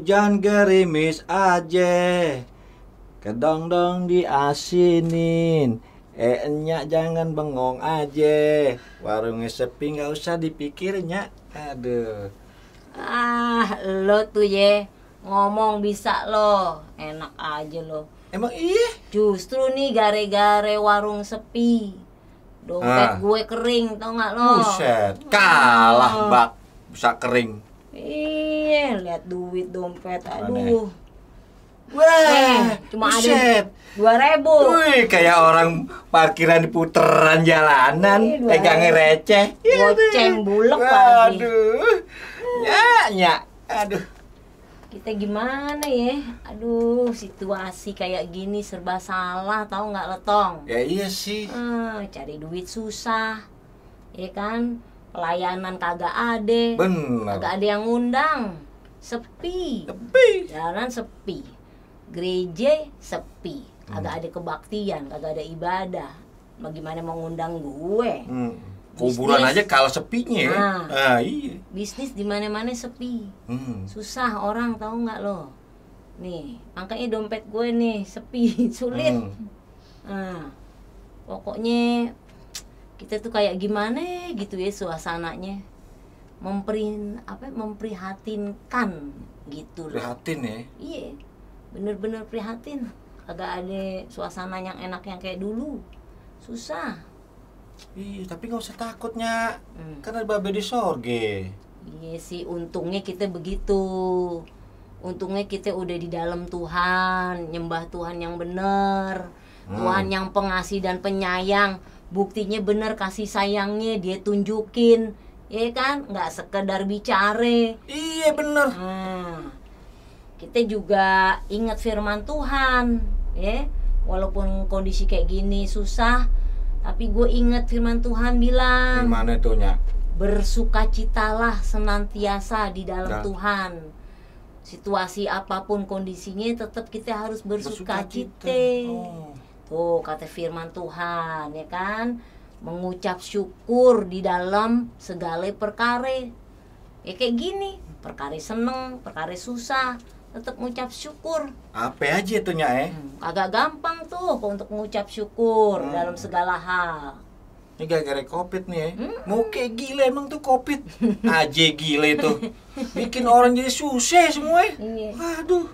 hujan gerimis aja, kedong-dong diasinin. Nyak jangan bengong aja, warungnya sepi nggak usah dipikirnya. Aduh. Lo tuh ye ngomong bisa lo, enak aja lo. Emang iya? Justru nih gare-gare warung sepi, dompet gue kering, tau nggak lo? Buset, kalah bak, bisa kering. Iya, lihat duit dompet, aduh. Mana? Wah, cuma buset. ada 2.000. Wih, kayak orang parkiran di puteran jalanan, pegangnya receh. Goceng bulek lagi. Aduh. Ya. Aduh. Kita gimana ya? Aduh, situasi kayak gini serba salah, tahu nggak Letong? Ya iya sih. Cari duit susah, ya kan? Pelayanan kagak ada. Bener. Kagak ada yang ngundang. Sepi. Jalan sepi. Gereja sepi. Kagak ada kebaktian, kagak ada ibadah. Bagaimana mau ngundang gue? Kuburan aja kalau sepinya. Iya. Bisnis di mana-mana sepi. Susah orang, tahu nggak lo? Nih, makanya dompet gue nih sepi, sulit. Pokoknya kita tuh kayak gimana gitu ya suasananya. Memprihatinkan gitu loh. Prihatin ya? Iya, bener-bener prihatin. Kagak ada suasana yang enak yang kayak dulu. Susah. Iya, tapi nggak usah takutnya. Kan ada babe di sorge. Iya sih, untungnya kita begitu. Untungnya kita udah di dalam Tuhan, nyembah Tuhan yang bener, Tuhan yang pengasih dan penyayang. Buktinya bener kasih sayangnya dia tunjukin, ya kan? Nggak sekedar bicara. Iya bener. Kita juga ingat firman Tuhan, ya. Walaupun kondisi kayak gini susah, tapi gue ingat firman Tuhan bilang, gimana tuh Nyak? Bersukacitalah senantiasa di dalam Tuhan. Situasi apapun kondisinya tetap kita harus bersukacita. Tuh kata firman Tuhan, ya kan? Mengucap syukur di dalam segala perkara. Ya kayak gini, perkara seneng, perkara susah, tetap mengucap syukur. Apa aja tuh Nyak Agak gampang tuh untuk mengucap syukur dalam segala hal. Ini gara-gara COVID nih mau kayak gila emang tuh COVID. Aja gila itu. Bikin orang jadi susah semua. Iya. Aduh.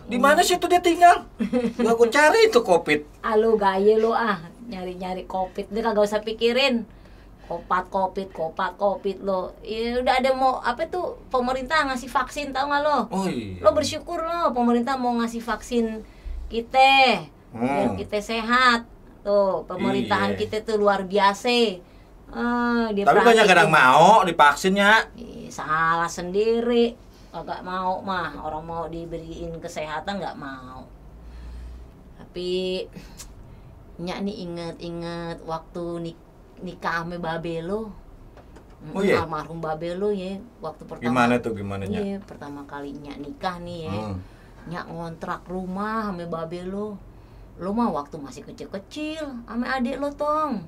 Di mana sih tuh dia tinggal? Gak aku cari itu COVID. Lu gaya lu nyari-nyari COVID. Dia kagak usah pikirin. Kopat COVID lo. Ya udah ada mau apa tuh pemerintah ngasih vaksin, tahu nggak lo? Oh iya. Lo bersyukur lo pemerintah mau ngasih vaksin kita biar kita sehat. Tuh pemerintahan kita tuh luar biasa. Dia tapi banyak kadang mau divaksinnya. Salah sendiri. Kagak mau mah, orang mau diberiin kesehatan nggak mau. Tapi Nyak nih inget waktu nikah sama babe lo. Oh iya? Almarhum babe lo ya, waktu pertama. Gimana tuh gimana Nyak? Iya, pertama kali Nyak nikah nih ya. Nyak ngontrak rumah sama babe lo. Lo mah waktu masih kecil-kecil sama adik lo Tong.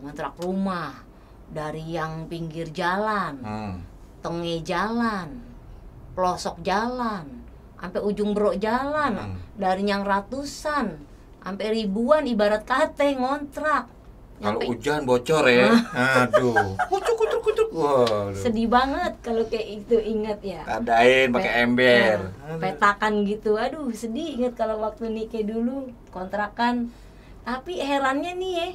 Ngontrak rumah dari yang pinggir jalan, tengah jalan, pelosok jalan, sampai ujung berok jalan, dari yang ratusan sampai ribuan ibarat kate ngontrak. Kalau hujan bocor ya. Aduh. Kucuk. Waduh. Sedih banget kalau kayak itu, ingat ya. Kadain pakai ember. Petakan gitu. Aduh, sedih ingat kalau waktu nikah dulu kontrakan. Tapi herannya nih ya,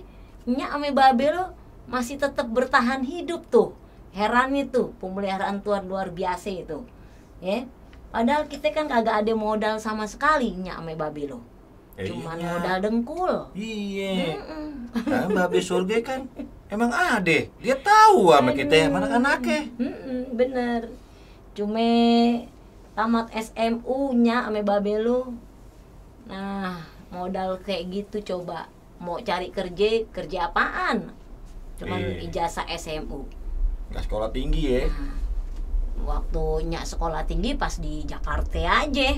Nyak sama babe lo masih tetap bertahan hidup tuh. Herannya tuh, pemeliharaan Tuhan luar biasa itu. Ya. Padahal kita kan kagak ada modal sama sekali Nyak sama babe lo. Cuman modal dengkul. Iya. Nah, babe surga kan emang ada. Dia tahu sama kita mana anaknya. Bener. Cuma tamat SMU nya sama babe lu. Nah, modal kayak gitu coba. Mau cari kerja apaan? Cuman ijazah SMU. Nggak sekolah tinggi ya. Waktu Nyak sekolah tinggi pas di Jakarta aja.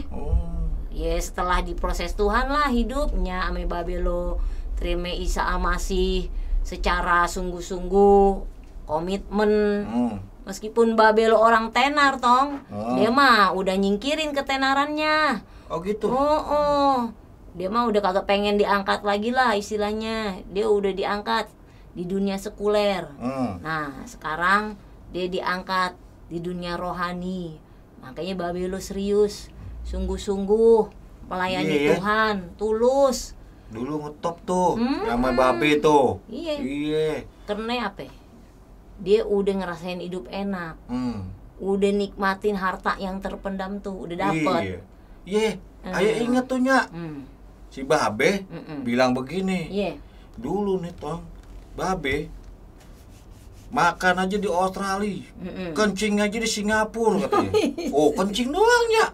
Ya setelah diproses Tuhan lah hidupnya ame babe lo terima Isa masih secara sungguh-sungguh komitmen Meskipun babe lo orang tenar tong, Oh. dia mah udah nyingkirin ketenarannya. Oh gitu. Oh. Dia mah udah kagak pengen diangkat lagi lah istilahnya. Dia udah diangkat di dunia sekuler. Nah, sekarang dia diangkat di dunia rohani. Makanya babe lo serius, sungguh-sungguh melayani Iya. Tuhan, tulus. Dulu ngetop tuh sama babe tuh. Iya. Iya. Karena apa? Dia udah ngerasain hidup enak. Udah nikmatin harta yang terpendam tuh, udah dapet. Iya. Ayo inget tuh Nyak. Si babe bilang begini. Iya. Dulu nih Tong, babe makan aja di Australia, kencing aja di Singapura katanya. Oh kencing doang ya,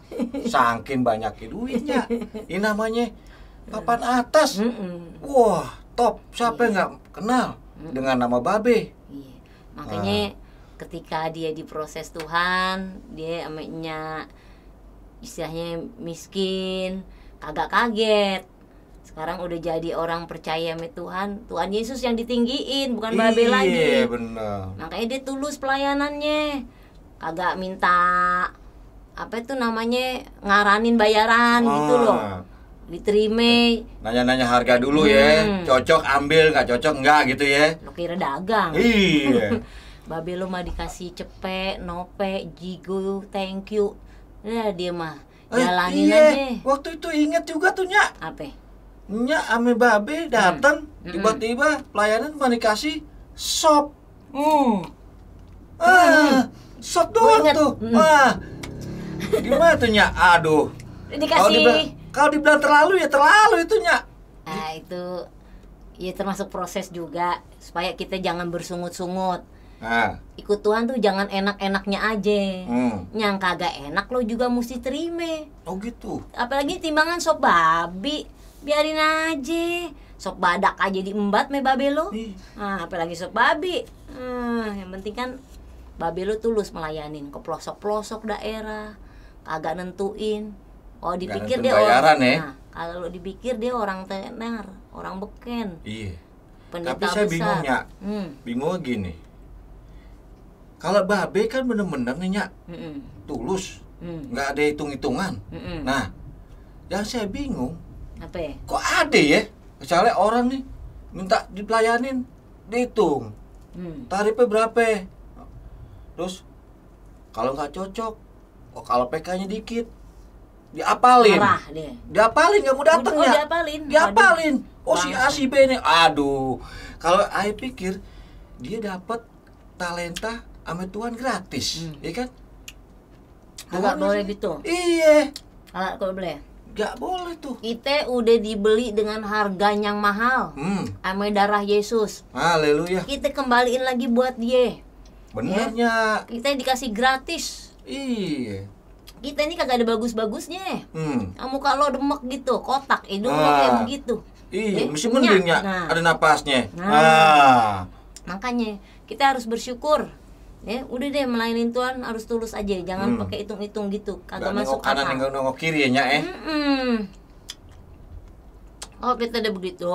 saking banyaknya duitnya. Ini namanya papan atas. Wah top, siapa yang nggak kenal dengan nama babe? Iya. Makanya ketika dia diproses Tuhan, dia amanya istilahnya miskin, kagak kaget. Sekarang udah jadi orang percaya sama Tuhan. Tuhan Yesus yang ditinggiin, bukan babe lagi. Iya benar. Makanya dia tulus pelayanannya. Kagak minta apa itu namanya ngaranin bayaran gitu loh. Diterima. Nanya-nanya harga dulu ya. Cocok ambil, nggak cocok enggak gitu ya. Lo kira dagang. Iya. Babe lo mah dikasih cepet, nope, jigo, thank you. Nah dia mah jalanin iya. aja. Waktu itu inget juga tuh Nyak. Apa? Nyak ame babe datang tiba-tiba pelayanan cuma dikasih sop. Sop doang inget. tuh. Wah. Gimana tuh Nyak? Aduh. Dikasih. Kalau dibilang terlalu ya terlalu itu Nyak. Nah itu ya termasuk proses juga supaya kita jangan bersungut-sungut. Nah. Ikut Tuhan tuh jangan enak-enaknya aja. Yang kagak enak lo juga mesti terima. Oh gitu. Apalagi timbangan sop babi, biarin aja. Sop badak aja diembat me babe lo. Nah, apalagi sop babi. Yang penting kan babe lo tulus melayanin ke pelosok-pelosok daerah. Kagak nentuin. Oh dipikir dia bayaran, orang. Nah, kalau dipikir dia orang tenar, orang beken. Iya. Pendeta Tapi saya besar. bingung Nyak. Bingung gini. Kalau babe kan bener-bener nih Nyak, tulus, nggak ada hitung-hitungan. Nah, yang saya bingung, Apa ya? kok ada ya? Misalnya orang nih minta dipelayanin, dihitung, tarifnya berapa? Terus kalau nggak cocok, kalau PK-nya dikit, diapalin. Marah dia. Diapalin nggak mau datang Oh, ya? diapalin. Diapalin. Oh si Bang. A si B nih, aduh. Kalau saya pikir dia dapat talenta sama Tuhan gratis, ya kan? Agak boleh gitu. Iya, Kalau boleh. nggak boleh tuh. Kita udah dibeli dengan harga yang mahal. Sama darah Yesus. Haleluya. Kita kembaliin lagi buat dia. Benernya. Kita dikasih gratis. Iya. Kita ini kagak ada bagus-bagusnya. Muka lo demek gitu, kotak, hidung lo Ah. kayak begitu. Iya, mesti Nyak. mending ya, Nah. ada napasnya. Nah. Makanya kita harus bersyukur. Ya, udah deh melayanin Tuhan harus tulus aja, jangan pakai hitung-hitung gitu, kagak Nggak masuk nengok kanan, akal. nengok kiri ya Nyak, Oh kita udah begitu,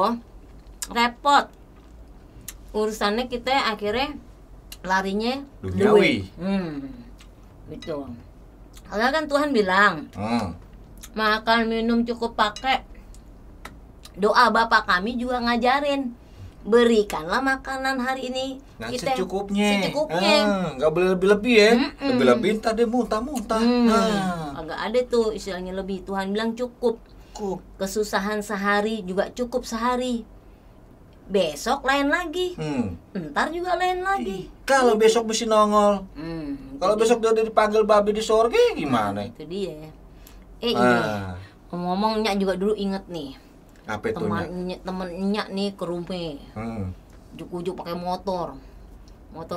repot. Urusannya kita akhirnya larinya Duniawi. Gitu. Karena kan Tuhan bilang, makan minum cukup pakai. Doa Bapa kami juga ngajarin, berikanlah makanan hari ini Nah, kita secukupnya. secukupnya. Nggak boleh lebih-lebih ya. Lebih-lebih ntar dia muntah-muntah. Agak ada tuh istilahnya lebih. Tuhan bilang cukup. Kesusahan sehari juga cukup sehari. Besok lain lagi. Ntar juga lain lagi. Kalau besok mesti nongol. Kalau Itu besok dia dipanggil babi di sorga gimana? itu dia. Ini ngomong Nyak juga dulu inget nih. Apa itu Nyak? Temen Nyak nih ke rumah. Ujuk-ujuk pakai motor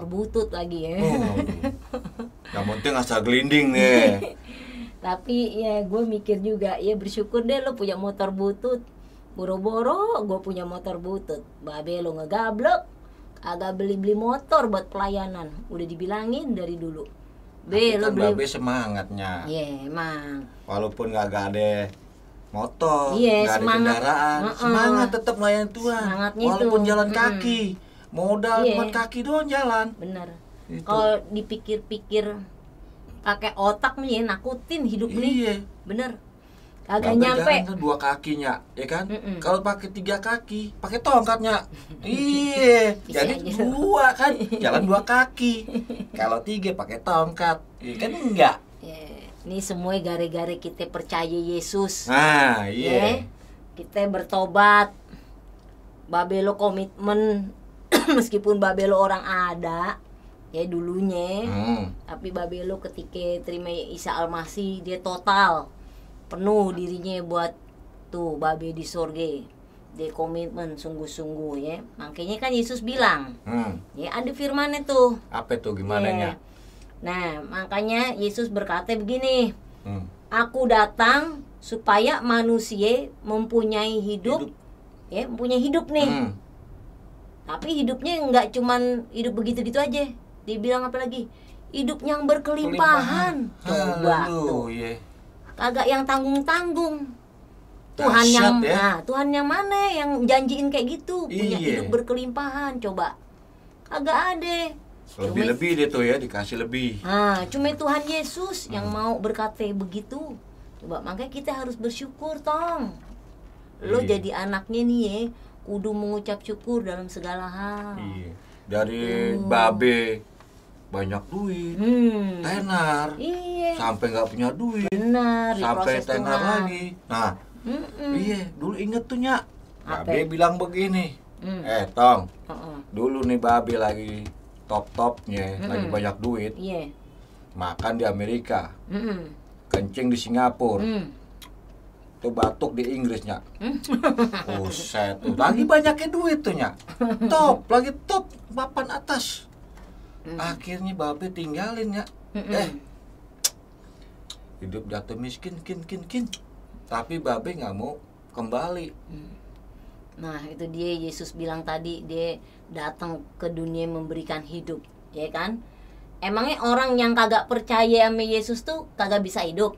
butut lagi ya. Yang penting asal gelinding nih. Tapi ya gue mikir juga, ya bersyukur deh lo punya motor butut. Boro-boro gue punya motor butut. Babe lo ngegablek, agak beli-beli motor buat pelayanan. Udah dibilangin dari dulu. Be lo Kan beli. babe semangatnya. Iya emang. Walaupun nggak ada motor, Iya, nggak ada semangat. kendaraan, semangat tetap melayani Tuhan. Semangatnya Walaupun itu. jalan kaki, modal Iya. buat kaki doang jalan. Bener. Kalau dipikir-pikir pakai otak nih nakutin hidup nih. Iya. Bener. Kagak Babe nyampe. jalan 2 kakinya, ya kan? Kalau pakai 3 kaki, pakai tongkatnya. Iya, Bisa jadi aja. 2 kan, jalan 2 kaki. Kalau 3 pakai tongkat, iya kan enggak? Ya, ini semua gara-gara kita percaya Yesus. Nah, Ya, iya. kita bertobat. Babelo komitmen meskipun Babelo orang ada ya dulunya. Tapi Babelo ketika terima Isa Almasih dia total penuh dirinya buat tuh babe di sorga. Dia komitmen sungguh-sungguh ya. Makanya kan Yesus bilang, ya ada firman itu. Apa tuh gimana Ya. nya? Nah, makanya Yesus berkata begini, Aku datang supaya manusia mempunyai hidup. Ya, mempunyai hidup nih. Tapi hidupnya nggak cuman hidup begitu-gitu aja. Dia bilang apa lagi? Hidup yang berkelimpahan. Coba tuh. Iya. Kagak yang tanggung-tanggung. Tuhan yang Dahsyat, ya. nah, Tuhan yang mana yang janjiin kayak gitu, punya Iya. hidup berkelimpahan, coba. Kagak ada. Lebih-lebih dia tuh ya, dikasih lebih. Nah, cuma Tuhan Yesus yang mau berkata begitu. Coba, makanya kita harus bersyukur, Tong. Lo Iya. jadi anaknya nih ya, kudu mengucap syukur dalam segala hal. Iya. Dari babe banyak duit, tenar, Iya. sampai nggak punya duit, Benar, sampai diproses tenar Tuhan. lagi. Nah, iya, dulu inget tuh Nyak. Apa? Babe bilang begini. Tong, Heeh. dulu nih babe lagi top-topnya, lagi banyak duit, Iya. makan di Amerika, Mm-mm. kencing di Singapura, Mm. tuh batuk di Inggris Nyak. Buset, tuh lagi banyaknya duit tuh Nyak. Top, lagi top, papan atas. Akhirnya babe tinggalin ya. Hidup jatuh miskin, kin. Tapi babe nggak mau kembali. Nah, itu dia Yesus bilang tadi, dia datang ke dunia memberikan hidup, ya kan? Emangnya orang yang kagak percaya sama Yesus tuh kagak bisa hidup?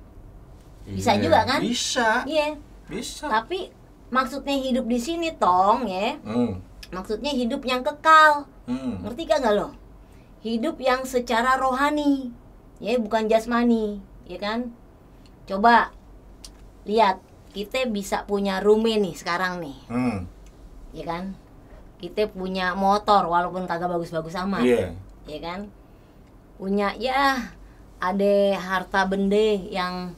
Bisa Iya, juga kan? Bisa. Iya. Bisa. Tapi maksudnya hidup di sini, Tong, ya. Hmm. Maksudnya hidup yang kekal. Hmm. Ngerti kagak lo? Hidup yang secara rohani, ya, bukan jasmani, ya kan? Coba lihat, kita bisa punya rumah nih sekarang nih, Hmm. ya kan? Kita punya motor walaupun kagak bagus-bagus amat, Iya. ya kan? Punya ya ada harta benda yang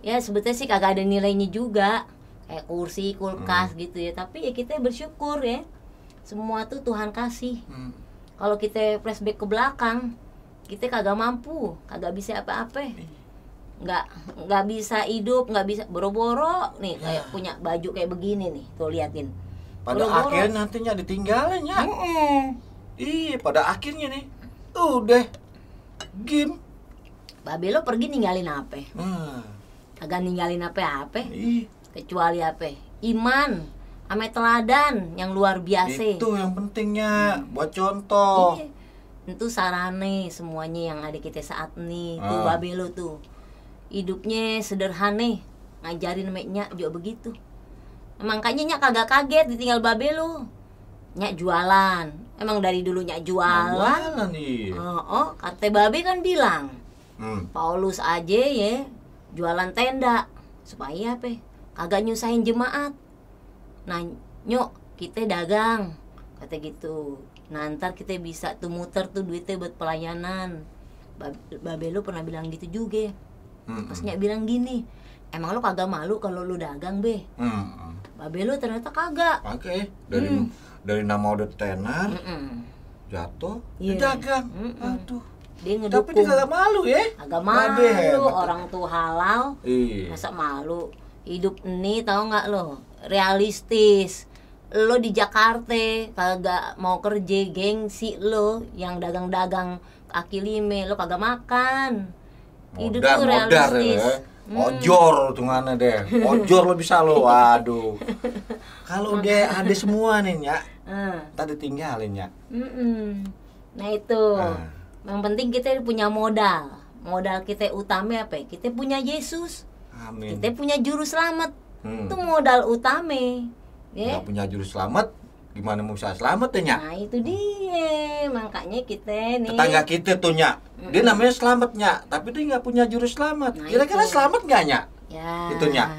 ya sebetulnya sih kagak ada nilainya juga, kayak kursi, kulkas gitu ya. Tapi ya kita bersyukur ya, semua tuh Tuhan kasih. Kalau kita flashback ke belakang, kita kagak mampu, kagak bisa apa-apa, nggak bisa hidup, nggak bisa boro-boro nih kayak punya baju kayak begini nih, tuh liatin. Pada Boro-boro. akhirnya nantinya ditinggalin ya. Iya, pada akhirnya nih. Udah. Game. Babe lo pergi ninggalin apa? Kagak ninggalin apa-apa, Iya. kecuali apa? Iman, ame teladan yang luar biasa. Itu yang pentingnya buat contoh. Iya. Itu sarane semuanya yang ada kita saat ini. Tuh babe lo tuh hidupnya sederhana, ngajarin mek juga begitu. Makanya Nyak kagak kaget ditinggal babe lo. Nyak jualan. Emang dari dulu Nyak jualan. Jualan iya. Kata babe kan bilang, Hmm. Paulus aja ya jualan tenda supaya apa? Kagak nyusahin jemaat. Nah, Nyok, kita dagang kata gitu. Nah, ntar kita bisa tuh muter tuh duitnya buat pelayanan. Babe lu pernah bilang gitu juga. Pas Nyak bilang gini, emang lu kagak malu kalau lu dagang, Be? Babe lu ternyata kagak. Oke, dari nama udah tenar, jatuh, Iya. dagang. Aduh. Dia Tapi dia ngedukung. kagak malu ya. Kagak Babe malu, hebat. orang tuh halal. Iya. Masa malu? Hidup ini tahu nggak lo? Realistis. Lo di Jakarta kagak mau kerja, gengsi lo yang dagang-dagang kaki lima lo kagak makan. Hidup tuh Modar realistis. ya. Ojor tuh mana deh. Ojor lo bisa lo. Waduh. Kalau dia ada semua nih ya, tadi tinggalin ya. Nah itu. Yang penting kita punya modal. Modal kita utama apa? Kita punya Yesus. Amin. Kita punya juru selamat. Itu modal utama. Ya. Nggak punya juru selamat, gimana mau bisa selamat ya, Nyak? Nah itu dia, makanya kita nih. Tetangga kita tuh, Nyak, dia namanya Selamat, Nyak, tapi dia nggak punya juru selamat. Nah, Kira-kira itu. selamat nggak, Nyak? Ya. Itu, Nyak.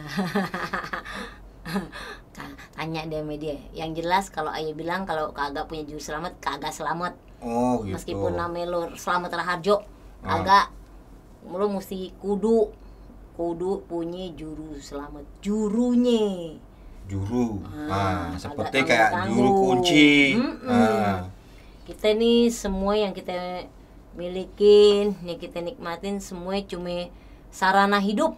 Tanya deh sama dia. Yang jelas kalau ayah bilang kalau kagak punya juru selamat, kagak selamat. Oh gitu. Meskipun namanya lo Selamat Raharjo, kagak. Lo mesti kudu punya juru selamat, jurunya. Juru. Agak Seperti kayak juru kunci. Kita nih semua yang kita milikin, yang kita nikmatin semua cuma sarana hidup.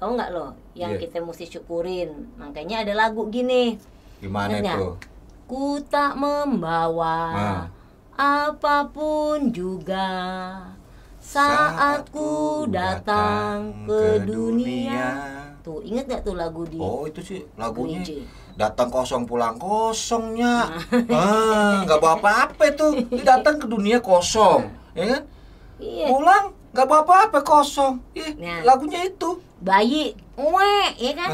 Tahu nggak lo? Yang kita mesti syukurin. Makanya ada lagu gini. Gimana itu? Ku tak membawa apapun juga saat ku datang ke dunia. Tuh, inget gak tuh lagu dia? Oh, itu sih lagunya. Gereja. Datang kosong pulang kosongnya. Nggak bawa apa-apa tuh. Dia datang ke dunia kosong, ya kan? Iya. Pulang nggak bawa apa-apa kosong. Lagunya itu. Bayi, ya kan?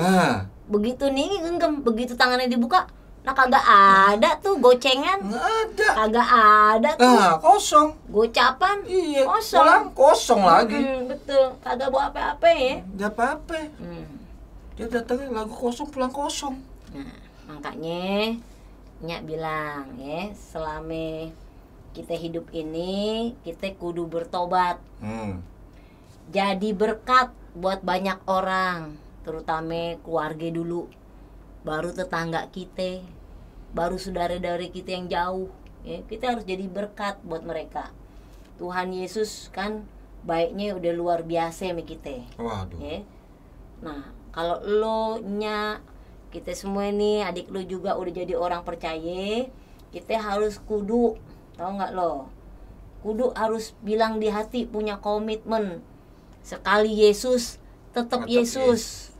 Begitu nih genggam, begitu tangannya dibuka, nah kagak ada tuh gocengan. Nggak ada. Kagak ada tuh. Kosong. Gocapan. Iya. Kosong. Pulang kosong lagi. Betul. Kagak bawa apa-apa ya. Nggak apa-apa. Dia datangnya lagu kosong pulang kosong. Nah, makanya Nyak bilang ya, selama kita hidup ini kita kudu bertobat. Jadi berkat buat banyak orang, terutama keluarga dulu, baru tetangga kita, baru saudara-saudara kita yang jauh. Ya, kita harus jadi berkat buat mereka. Tuhan Yesus kan baiknya udah luar biasa sama kita. Waduh. Ya. Nah, kalau lo, Nyak, kita semua nih, adik lo juga udah jadi orang percaya, kita harus kudu, tau nggak lo? Kudu harus bilang di hati, punya komitmen. Sekali Yesus, tetap Yesus.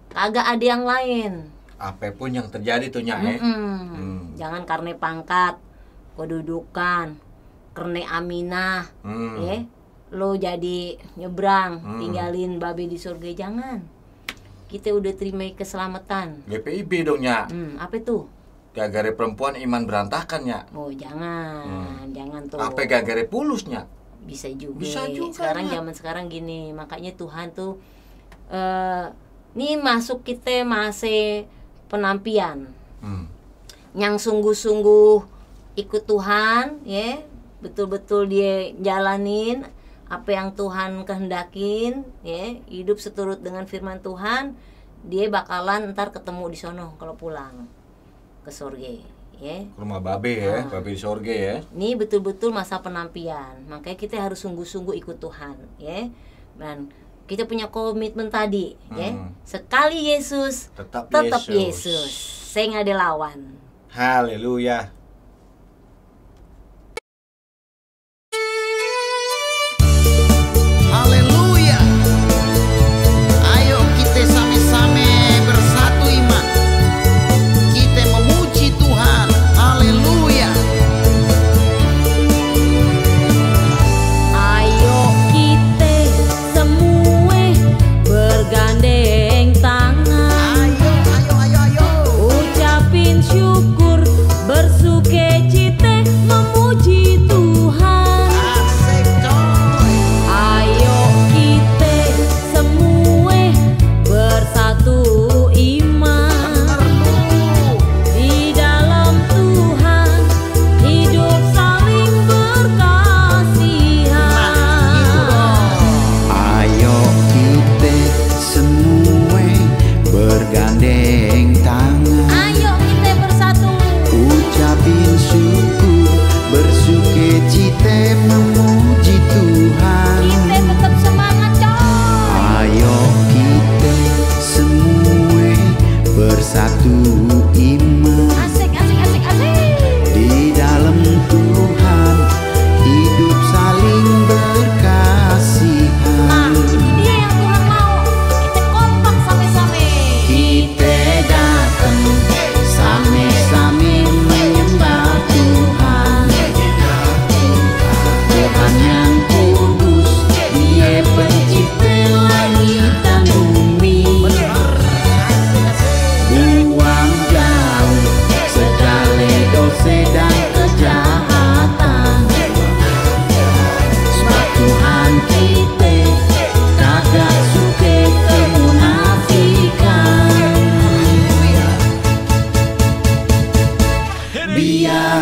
Kagak ada yang lain. Apapun yang terjadi tuh, Nyak, ya. Jangan karena pangkat, kedudukan, karena aminah, ya. Lo jadi nyebrang, tinggalin babe di surga, jangan. Kita udah terima keselamatan. GPIB dong, Nyak. Apa tuh? Gara-gara perempuan iman berantakan, Nyak. Oh, jangan. Jangan tuh. Apa gara-gara pulus, Nyak? Bisa juga. Bisa juga. Sekarang zaman sekarang gini, makanya Tuhan tuh nih masuk kita masih penampian. Yang sungguh-sungguh ikut Tuhan, ya. Betul-betul dia jalanin apa yang Tuhan kehendakin, ya, hidup seturut dengan firman Tuhan, dia bakalan ntar ketemu di sono kalau pulang ke surga, ya. Rumah babe ya, babe di surga ya. Ini betul-betul masa penampian, makanya kita harus sungguh-sungguh ikut Tuhan, ya. Dan kita punya komitmen tadi, ya. Sekali Yesus, tetap Yesus. Saya nggak ada lawan. Haleluya. Haleluya. Ayo kita sama-sama bersatu iman. Kita memuji Tuhan. Haleluya. Ayo kita semua bergandeng tangan. Ayo. Ucapin syukur, bersyukur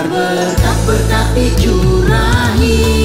Biar berkat-berkat dicurahi